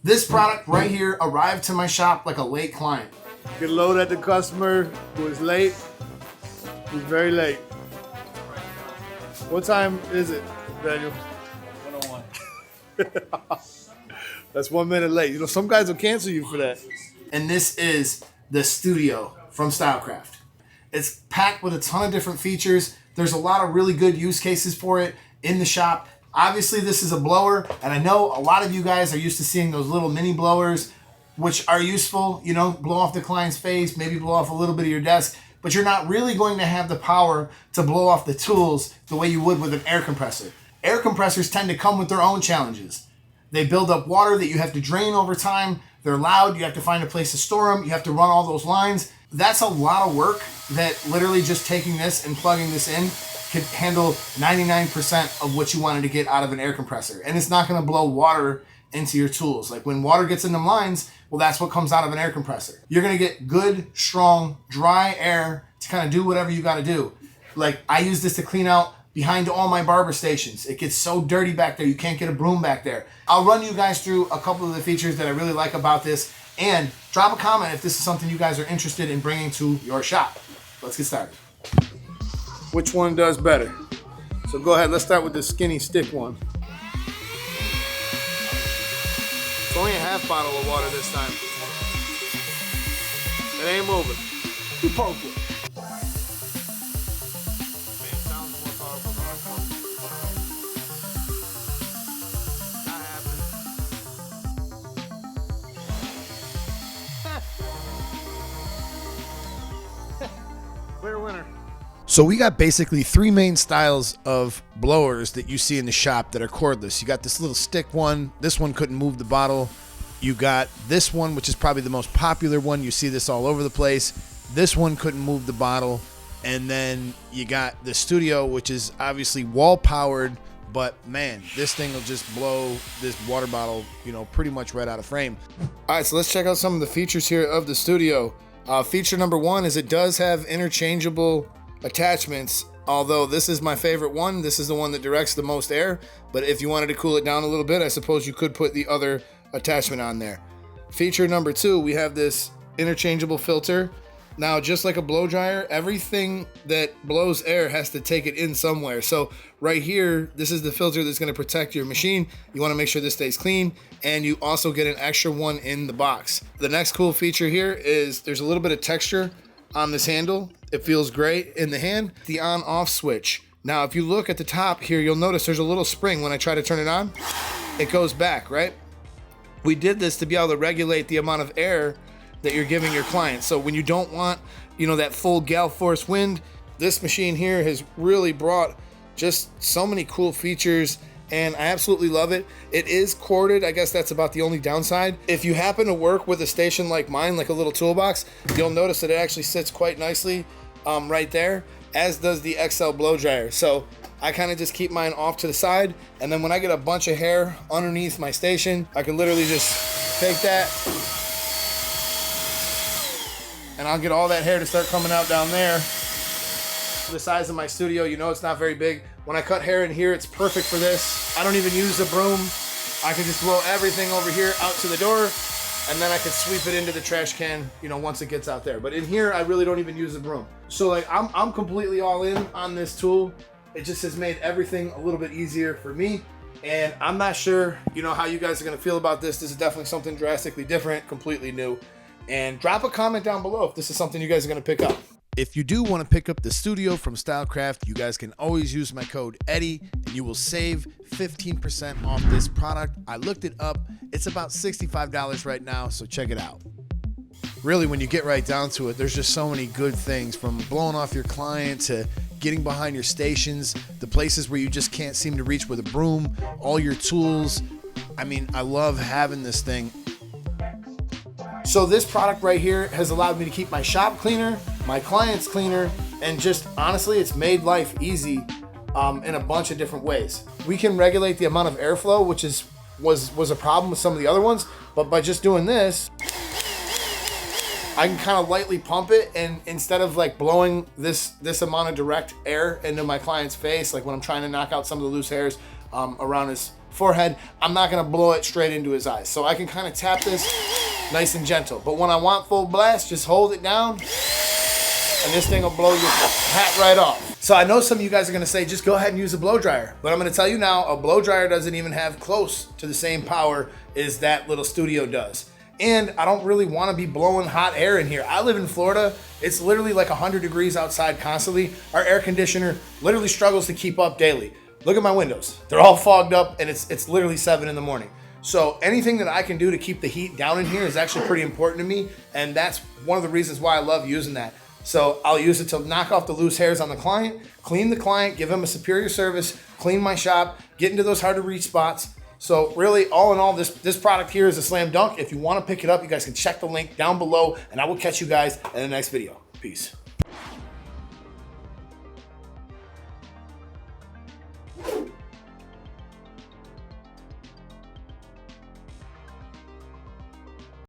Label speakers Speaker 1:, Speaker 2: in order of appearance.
Speaker 1: This product right here arrived to my shop like a late client.
Speaker 2: You can load at the customer who is late. He's very late. What time is it, Daniel? 1:01. That's 1 minute late. You know, some guys will cancel you for that.
Speaker 1: And this is the Studio from Stylecraft. It's packed with a ton of different features. There's a lot of really good use cases for it in the shop. Obviously, this is a blower, and I know a lot of you guys are used to seeing those little mini blowers, which are useful, you know, blow off the client's face, maybe blow off a little bit of your desk, but you're not really going to have the power to blow off the tools the way you would with an air compressor. Air compressors tend to come with their own challenges. They build up water that you have to drain over time. They're loud. You have to find a place to store them. You have to run all those lines. That's a lot of work that literally just taking this and plugging this in could handle 99% of what you wanted to get out of an air compressor. And it's not going to blow water into your tools. Like when water gets in them lines, well, that's what comes out of an air compressor. You're going to get good, strong, dry air to kind of do whatever you got to do. Like I use this to clean out behind all my barber stations. It gets so dirty back there, you can't get a broom back there. I'll run you guys through a couple of the features that I really like about this, and drop a comment if this is something you guys are interested in bringing to your shop. Let's get started.
Speaker 2: Which one does better? So go ahead, let's start with the skinny stick one. It's only a half bottle of water this time. It ain't moving. You poke it. Clear winner.
Speaker 1: So we got basically three main styles of blowers that you see in the shop that are cordless. You got this little stick one. This one couldn't move the bottle. You got this one, which is probably the most popular one. You see this all over the place. This one couldn't move the bottle. And then you got the Studio, which is obviously wall powered, but man, this thing will just blow this water bottle, you know, pretty much right out of frame. All right, so let's check out some of the features here of the Studio. Feature number one is it does have interchangeable attachments, although this is my favorite one. This is the one that directs the most air, but if you wanted to cool it down a little bit, I suppose you could put the other attachment on there. Feature number two, we have this interchangeable filter. Now, just like a blow dryer, everything that blows air has to take it in somewhere. So right here, this is the filter that's going to protect your machine. You want to make sure this stays clean, and you also get an extra one in the box. The next cool feature here is there's a little bit of texture on this handle. It feels great in the hand. The on-off switch. Now, if you look at the top here, you'll notice there's a little spring. When I try to turn it on, it goes back, right? We did this to be able to regulate the amount of air that you're giving your client. So when you don't want, you know, that full gale force wind, this machine here has really brought just so many cool features, and I absolutely love it. It is corded. I guess that's about the only downside. If you happen to work with a station like mine, like a little toolbox, you'll notice that it actually sits quite nicely right there, as does the XL blow dryer. So I kind of just keep mine off to the side, and then when I get a bunch of hair underneath my station, I can literally just take that, and I'll get all that hair to start coming out down there. The size of my Studio, you know, it's not very big. When I cut hair in here, it's perfect for this. I don't even use a broom. I can just blow everything over here out to the door, and then I can sweep it into the trash can, you know, once it gets out there. But in here, I really don't even use a broom. So like, I'm completely all in on this tool. It just has made everything a little bit easier for me. And I'm not sure, you know, how you guys are gonna feel about this. This is definitely something drastically different, completely new. And drop a comment down below if this is something you guys are gonna pick up. If you do want to pick up the Studio from Stylecraft, you guys can always use my code Eddie, and you will save 15% off this product. I looked it up. It's about $65 right now, so check it out. Really, when you get right down to it, there's just so many good things, from blowing off your client to getting behind your stations, the places where you just can't seem to reach with a broom, all your tools. I mean, I love having this thing. So this product right here has allowed me to keep my shop cleaner, my clients cleaner, and just honestly, it's made life easy in a bunch of different ways. We can regulate the amount of airflow, which was a problem with some of the other ones, but by just doing this, I can kind of lightly pump it, and instead of like blowing this amount of direct air into my client's face, like when I'm trying to knock out some of the loose hairs around forehead, I'm not gonna blow it straight into his eyes. So I can kind of tap this nice and gentle. But when I want full blast, just hold it down and this thing will blow your hat right off. So I know some of you guys are gonna say, just go ahead and use a blow dryer. But I'm gonna tell you now, a blow dryer doesn't even have close to the same power as that little studio does. And I don't really wanna be blowing hot air in here. I live in Florida. It's literally like 100 degrees outside constantly. Our air conditioner literally struggles to keep up daily. Look at my windows. They're all fogged up and it's literally 7 in the morning. So anything that I can do to keep the heat down in here is actually pretty important to me. And that's one of the reasons why I love using that. So I'll use it to knock off the loose hairs on the client, clean the client, give him a superior service, clean my shop, get into those hard to reach spots. So really, all in all, this product here is a slam dunk. If you want to pick it up, you guys can check the link down below, and I will catch you guys in the next video. Peace.